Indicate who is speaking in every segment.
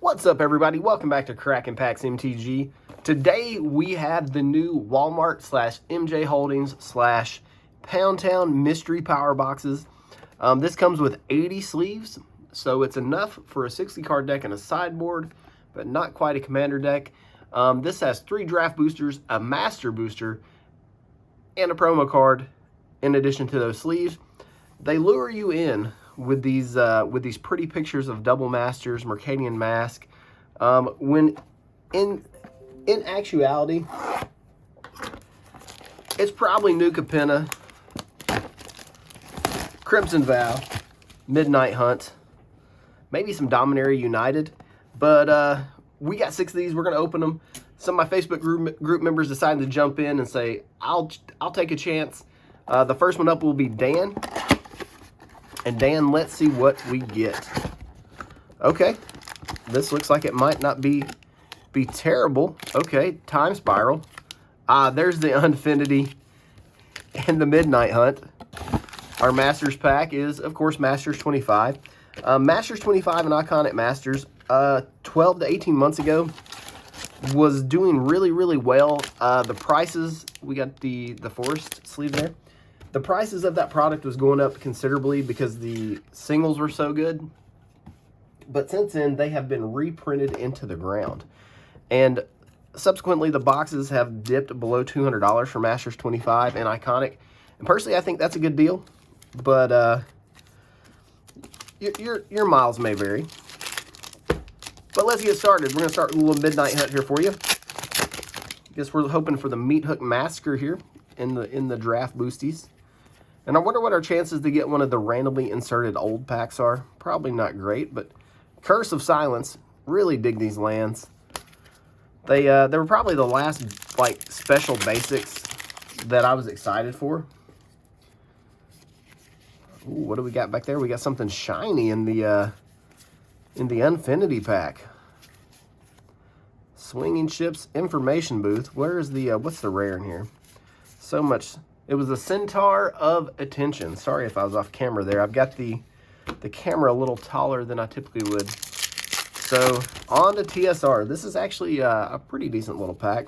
Speaker 1: What's up, everybody? Welcome back to Crackin' Packs MTG. Today we have the new Walmart / MJ Holdings / Poundtown mystery power boxes. This comes with 80 sleeves, so it's enough for a 60 card deck and a sideboard, but not quite a commander deck. This has 3 draft boosters, a master booster, and a promo card in addition to those sleeves. They lure you in with these pretty pictures of double masters, Mercadian Mask, when in actuality it's probably Nuka Penna, Crimson Vow, Midnight Hunt, maybe some Dominaria United, but we got 6 of these. We're gonna open them. Some of my Facebook group members decided to jump in and say, I'll take a chance. The first one up will be Dan. And Dan, let's see what we get. Okay, this looks like it might not be terrible. Okay, Time Spiral. There's the Unfinity and the Midnight Hunt. Our Masters pack is, of course, Masters 25. Masters 25 and Iconic Masters, 12 to 18 months ago, was doing really, really well. The prices, we got the Forest sleeve there. The prices of that product was going up considerably because the singles were so good. But since then, they have been reprinted into the ground. And subsequently, the boxes have dipped below $200 for Masters 25 and Iconic. And personally, I think that's a good deal. But your miles may vary. But let's get started. We're going to start with a little Midnight Hunt here for you. Guess we're hoping for the Meat Hook Massacre here in the draft boosties. And I wonder what our chances to get one of the randomly inserted old packs are. Probably not great, but Curse of Silence. Really dig these lands. They were probably the last like special basics that I was excited for. Ooh, what do we got back there? We got something shiny in the Unfinity pack. Swinging Ships Information Booth. Where's the what's the rare in here? So much. It was a Centaur of Attention. Sorry if I was off camera there. I've got the camera a little taller than I typically would. So, on to TSR. This is actually a pretty decent little pack.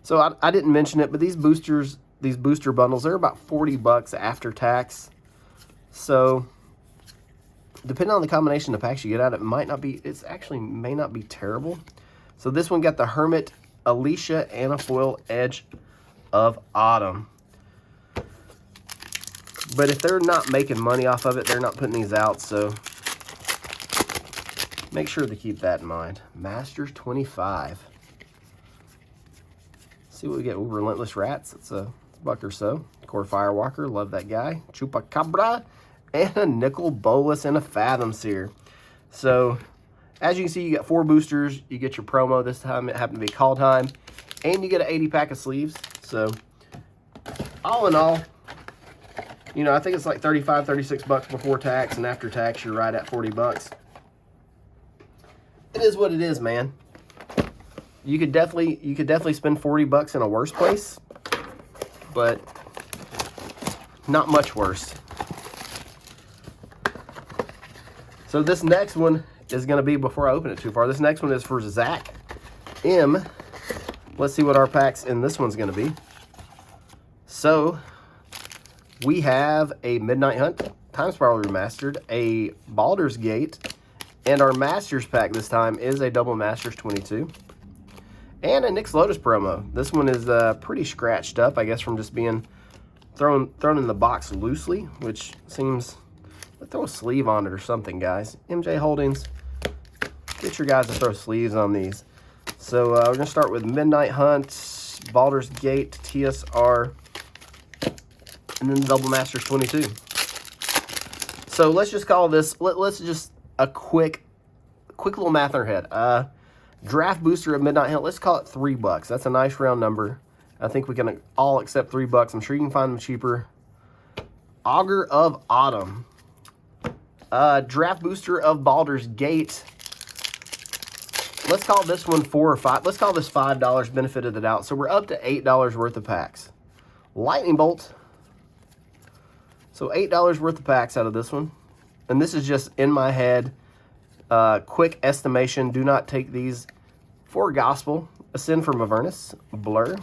Speaker 1: So, I didn't mention it, but these booster bundles, they're about 40 bucks after tax. So, depending on the combination of packs you get out, it actually may not be terrible. So, this one got the Hermit, Alicia, Anafoil, Edge of Autumn. But if they're not making money off of it, they're not putting these out, so make sure to keep that in mind. Masters 25. See what we get. Ooh, Relentless Rats. It's a buck or so. Core Firewalker. Love that guy. Chupacabra. And a Nicol Bolas and a Fathom Seer. So, as you can see, you got 4 boosters. You get your promo. This time it happened to be call time. And you get an 80 pack of sleeves. So, all in all, you know, I think it's like 35, 36 bucks before tax, and after tax, you're right at 40 bucks. It is what it is, man. You could definitely spend 40 bucks in a worse place, but not much worse. So this next one is going to be, before I open it too far, this next one is for Zach M. Let's see what our packs in this one's going to be. So, we have a Midnight Hunt, Time Spiral Remastered, a Baldur's Gate, and our Masters pack this time is a double Masters 22. And a Nyx Lotus promo. This one is pretty scratched up, I guess, from just being thrown in the box loosely, which seems... Let's throw a sleeve on it or something, guys. MJ Holdings, get your guys to throw sleeves on these. So we're going to start with Midnight Hunt, Baldur's Gate, TSR, and then Double Masters 22. So let's just call this, let's just a quick little math in our head. Draft booster of Midnight Hunt, let's call it $3. That's a nice round number. I think we can all accept $3. I'm sure you can find them cheaper. Augur of Autumn. Draft booster of Baldur's Gate. Let's call this one $4 or $5. Let's call this $5 benefit of the doubt. So we're up to $8 worth of packs. Lightning Bolt. So $8 worth of packs out of this one. And this is just in my head Quick estimation, do not take these for gospel. Ascend from Avernus, Blur.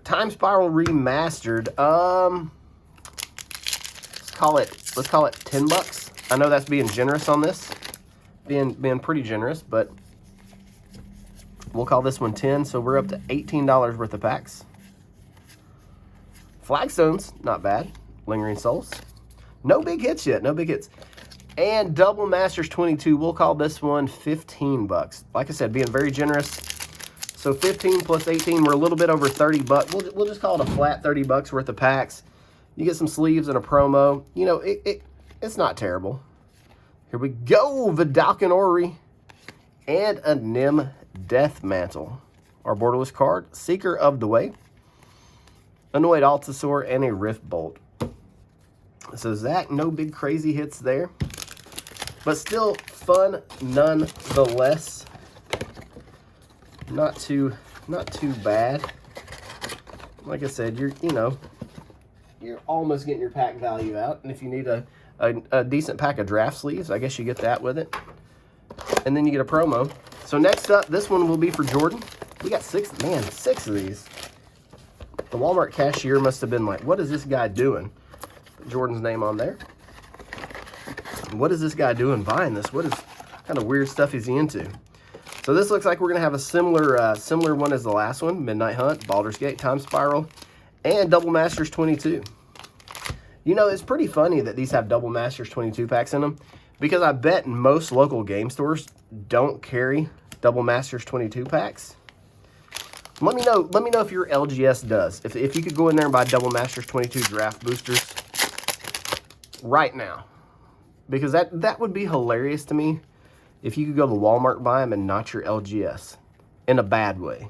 Speaker 1: Time Spiral Remastered. Let's call it $10. I know that's being generous on this. Being pretty generous, but we'll call this one 10, so we're up to $18 worth of packs. Flagstones, not bad. Lingering Souls. No big hits yet, no big hits. And Double Masters 22, we'll call this one 15 bucks. Like I said, being very generous. So 15 plus 18, we're a little bit over 30 bucks. We'll just call it a flat 30 bucks worth of packs. You get some sleeves and a promo. You know, it's not terrible. Here we go, Vidalcan Ori and a Nim Death Mantle. Our borderless card, Seeker of the Way, Annoyed Altasaur, and a Rift Bolt. So Zach, no big crazy hits there, but still fun nonetheless. Not too bad. Like I said, you're almost getting your pack value out, and if you need a decent pack of draft sleeves, I guess you get that with it. And then you get a promo. So next up, this one will be for Jordan. We got six of these. The Walmart cashier must have been like, what is this guy doing? Put Jordan's name on there. What is this guy doing buying this? What kind of weird stuff is he into? So this looks like we're going to have a similar one as the last one. Midnight Hunt, Baldur's Gate, Time Spiral, and Double Masters 22. You know, it's pretty funny that these have Double Masters 22 packs in them, because I bet most local game stores don't carry Double Masters 22 packs. Let me know if your LGS does. If you could go in there and buy Double Masters 22 draft boosters right now, because that would be hilarious to me if you could go to Walmart and buy them and not your LGS in a bad way.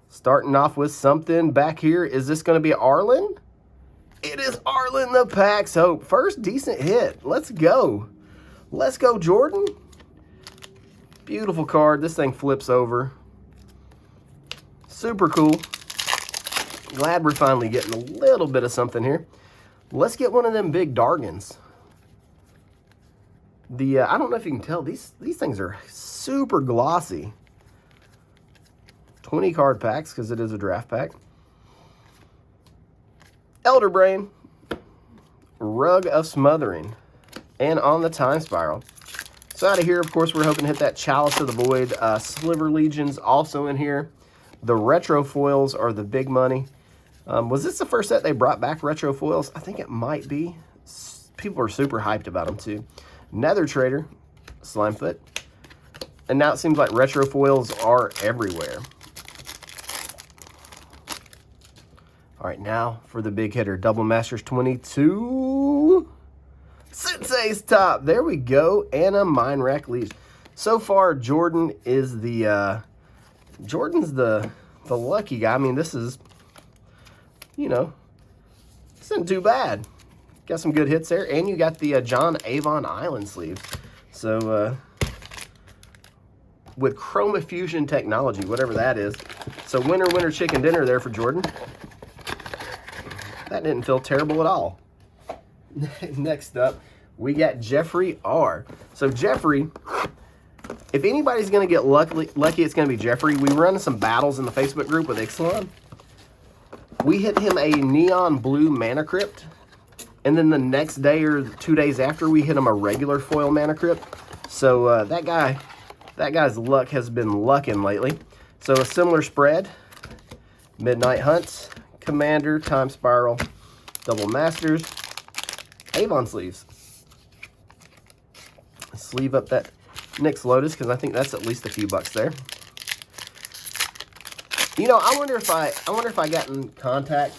Speaker 1: Starting off with something back here. Is this going to be Arlen? It is Arlen the Pack's Hope. First decent hit. Let's go. Let's go, Jordan. Beautiful card. This thing flips over. Super cool. Glad we're finally getting a little bit of something here. Let's get one of them big Dargans. I don't know if you can tell, these things are super glossy. 20 card packs, because it is a draft pack. Elder Brain, Rug of Smothering, and On the Time Spiral. So out of here, of course, we're hoping to hit that Chalice of the Void. Sliver Legions also in here. The retro foils are the big money. Was this the first set they brought back, retro foils? I think it might be. People are super hyped about them too. Nether Trader, Slimefoot. And now it seems like retro foils are everywhere. All right, now for the big hitter, Double Masters 22. Sensei's Top. There we go. And a Mine Rack Leash. So far, Jordan is Jordan's the lucky guy. I mean, this is, you know, this isn't too bad. Got some good hits there. And you got the John Avon Island sleeve. So, with Chroma Fusion technology, whatever that is. So, winner, chicken dinner there for Jordan. That didn't feel terrible at all. Next up, we got Jeffrey R. So, Jeffrey, if anybody's going to get lucky, it's going to be Jeffrey. We run some battles in the Facebook group with Ixalan. We hit him a neon blue Mana Crypt. And then the next day or 2 days after, we hit him a regular foil Mana Crypt. So that guy's luck has been lucking lately. So a similar spread. Midnight Hunts, Commander, Time Spiral, Double Masters, Avon sleeves. Sleeve up that Nyx Lotus, because I think that's at least a few bucks there. You know, I wonder if I got in contact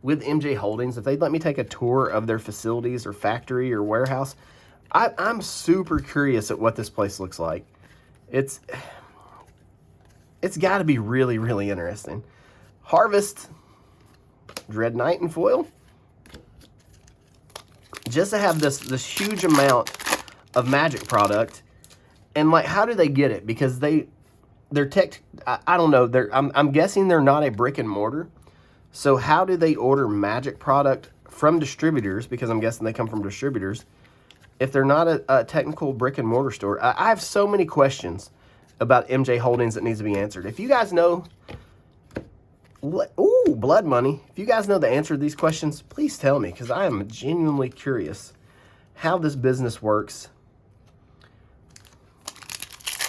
Speaker 1: with MJ Holdings, if they'd let me take a tour of their facilities or factory or warehouse. I'm super curious at what this place looks like. It's got to be really, really interesting. Harvest, Dread Knight in foil. Just to have this huge amount of Magic product, and like, how do they get it? Because they're tech. I don't know. I'm guessing they're not a brick and mortar. So how do they order Magic product from distributors? Because I'm guessing they come from distributors. if they're not a technical brick and mortar store. I have so many questions about MJ Holdings that needs to be answered. If you guys know, ooh, blood money. If you guys know the answer to these questions, please tell me, because I am genuinely curious how this business works.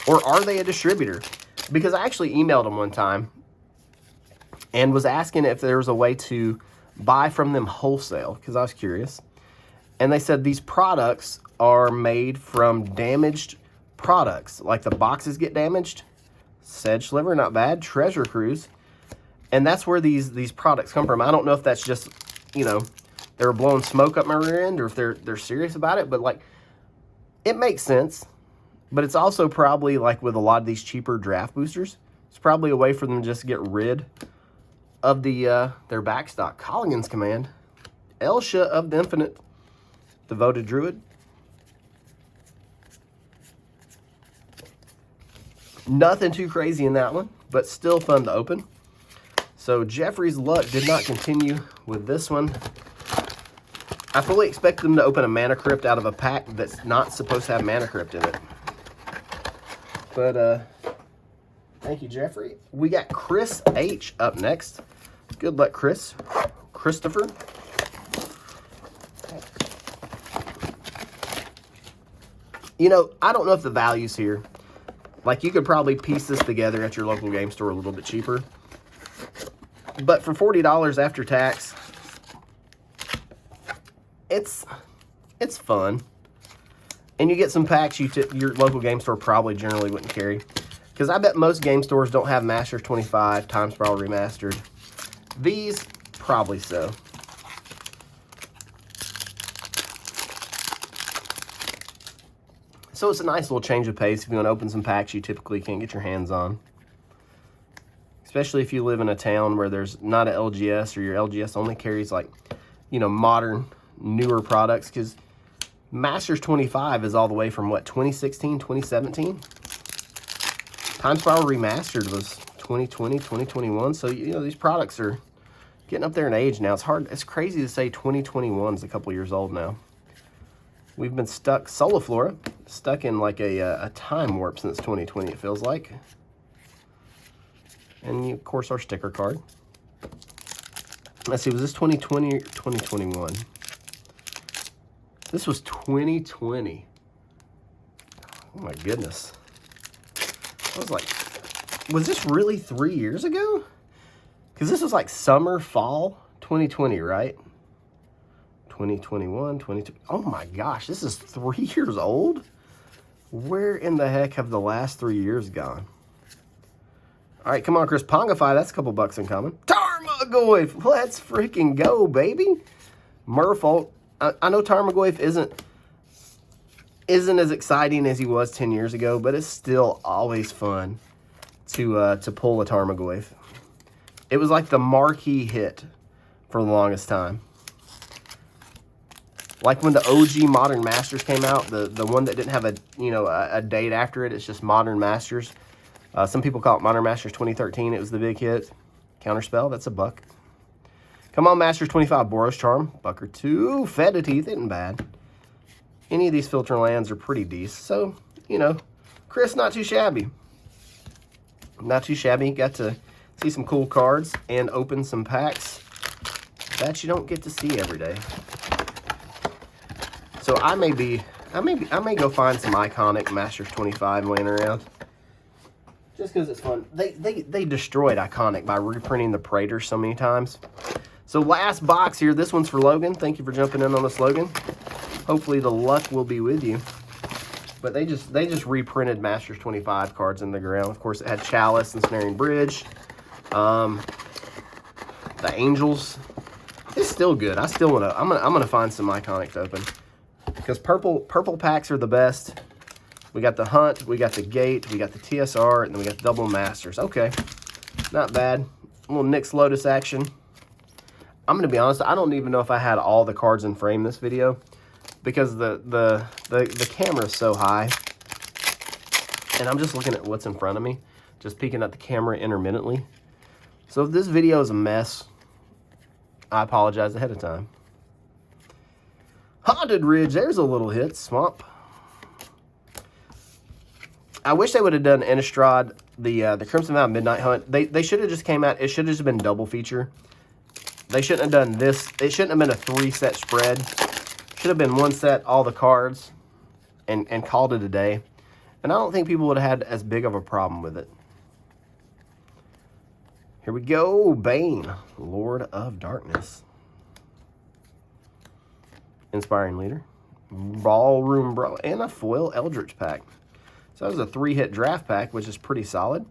Speaker 1: Or are they a distributor? Because I actually emailed them one time and was asking if there was a way to buy from them wholesale, because I was curious. And they said these products are made from damaged products. Like the boxes get damaged. Sedge Sliver, not bad. Treasure Cruise. And that's where these products come from. I don't know if that's just, you know, they were blowing smoke up my rear end, or if they're serious about it. But, like, it makes sense. But it's also probably, like with a lot of these cheaper draft boosters, it's probably a way for them to just get rid of their backstock. Colligan's Command. Elsha of the Infinite. Devoted Druid. Nothing too crazy in that one, but still fun to open. So Jeffrey's luck did not continue with this one. I fully expect them to open a Mana Crypt out of a pack that's not supposed to have Mana Crypt in it. But, thank you, Jeffrey. We got Chris H up next. Good luck, Chris. Christopher. You know, I don't know if the value's here. Like, you could probably piece this together at your local game store a little bit cheaper. But for $40 after tax, it's fun. And you get some packs your local game store probably generally wouldn't carry. Because I bet most game stores don't have Masters 25, Time Spiral Remastered. These, probably so. So it's a nice little change of pace if you want to open some packs you typically can't get your hands on. Especially if you live in a town where there's not an LGS, or your LGS only carries, like, you know, modern, newer products. Because Masters 25 is all the way from, what, 2016, 2017? Time Spiral Remastered was 2020, 2021. So, you know, these products are getting up there in age now. It's crazy to say 2021 is a couple years old now. We've been stuck, Soliflora, stuck in like a time warp since 2020, it feels like. And, of course, our sticker card. Let's see, was this 2020 or 2021? This was 2020. Oh, my goodness. I was like, was this really 3 years ago? Because this was like summer, fall 2020, right? 2021, 22. Oh my gosh, this is 3 years old? Where in the heck have the last 3 years gone? All right, come on, Chris. Pongify, that's a couple bucks in common. Tarmogoyf, let's freaking go, baby. Merfolk. I know Tarmogoyf isn't as exciting as he was 10 years ago, but it's still always fun to pull a Tarmogoyf. It was like the marquee hit for the longest time. Like when the OG Modern Masters came out, the one that didn't have a date after it, it's just Modern Masters. Some people call it Modern Masters 2013. It was the big hit. Counterspell, that's a buck. Come on, Masters 25, Boros Charm, buck or two. Feta Teeth, isn't bad. Any of these filter lands are pretty decent. So, you know, Chris, not too shabby. Not too shabby. Got to see some cool cards and open some packs that you don't get to see every day. So I may go find some iconic Masters 25 laying around. Just because it's fun. They destroyed Iconic by reprinting the Praetor so many times. So last box here. This one's for Logan. Thank you for jumping in on this, Logan. Hopefully the luck will be with you. But they just reprinted Masters 25 cards in the ground. Of course, it had Chalice and Snaring Bridge. The Angels. It's still good. I still wanna. I'm gonna find some Iconic to open. Because purple packs are the best. We got the Hunt, we got the Gate, we got the TSR, and then we got the Double Masters. Okay, not bad. A little Nyx Lotus action. I'm gonna be honest, I don't even know if I had all the cards in frame this video because the camera is so high, and I'm just looking at what's in front of me, just peeking at the camera intermittently. So if this video is a mess, I apologize ahead of time. Haunted Ridge, there's a little hit. Swamp. I wish they would have done Innistrad, the Crimson Mountain Midnight Hunt. They should have just came out. It should have just been double feature. They shouldn't have done this. It shouldn't have been a 3-set spread. Should have been 1 set, all the cards, and called it a day. And I don't think people would have had as big of a problem with it. Here we go. Bane, Lord of Darkness. Inspiring Leader. Ballroom Brawl, and a foil Eldritch pack. So that was a 3-hit draft pack, which is pretty solid.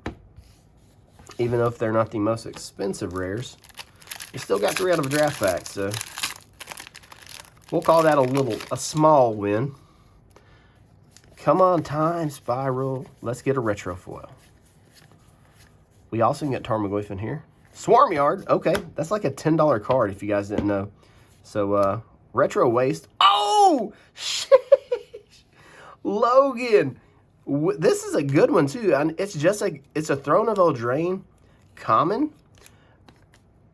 Speaker 1: Even though if they're not the most expensive rares, you still got 3 out of a draft pack, so we'll call that a small win. Come on, Time Spiral. Let's get a retro foil. We also can get Tarmogoyf in here. Swarmyard, okay, that's like a $10 card if you guys didn't know. So retro waste. Oh, sheesh. Logan. This is a good one too. And it's just like, it's a Throne of Eldraine common,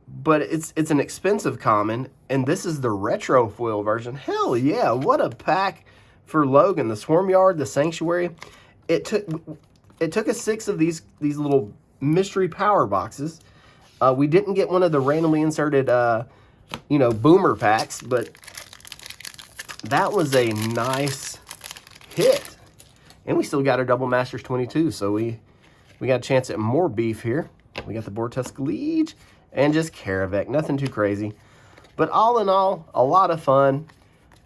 Speaker 1: but it's an expensive common, and this is the retro foil version. Hell yeah, what a pack for Logan. The Swarmyard, the Sanctuary. It took us 6 of these little mystery power boxes. We didn't get one of the randomly inserted you know, boomer packs, but that was a nice hit. And we still got our Double Masters 22, so we got a chance at more beef here. We got the Bortusk Liege and just Karavec. Nothing too crazy. But all in all, a lot of fun.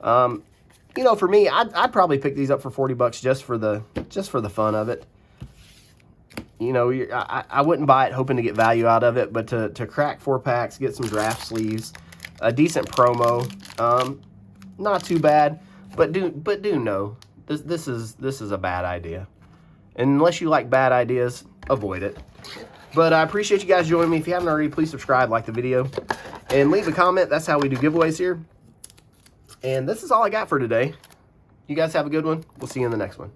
Speaker 1: You know, for me, I'd probably pick these up for 40 bucks just for the fun of it. You know, I wouldn't buy it hoping to get value out of it, but to crack 4 packs, get some draft sleeves, a decent promo, not too bad. But do know this is a bad idea. And unless you like bad ideas, avoid it. But I appreciate you guys joining me. If you haven't already, please subscribe, like the video, and leave a comment. That's how we do giveaways here. And this is all I got for today. You guys have a good one. We'll see you in the next one.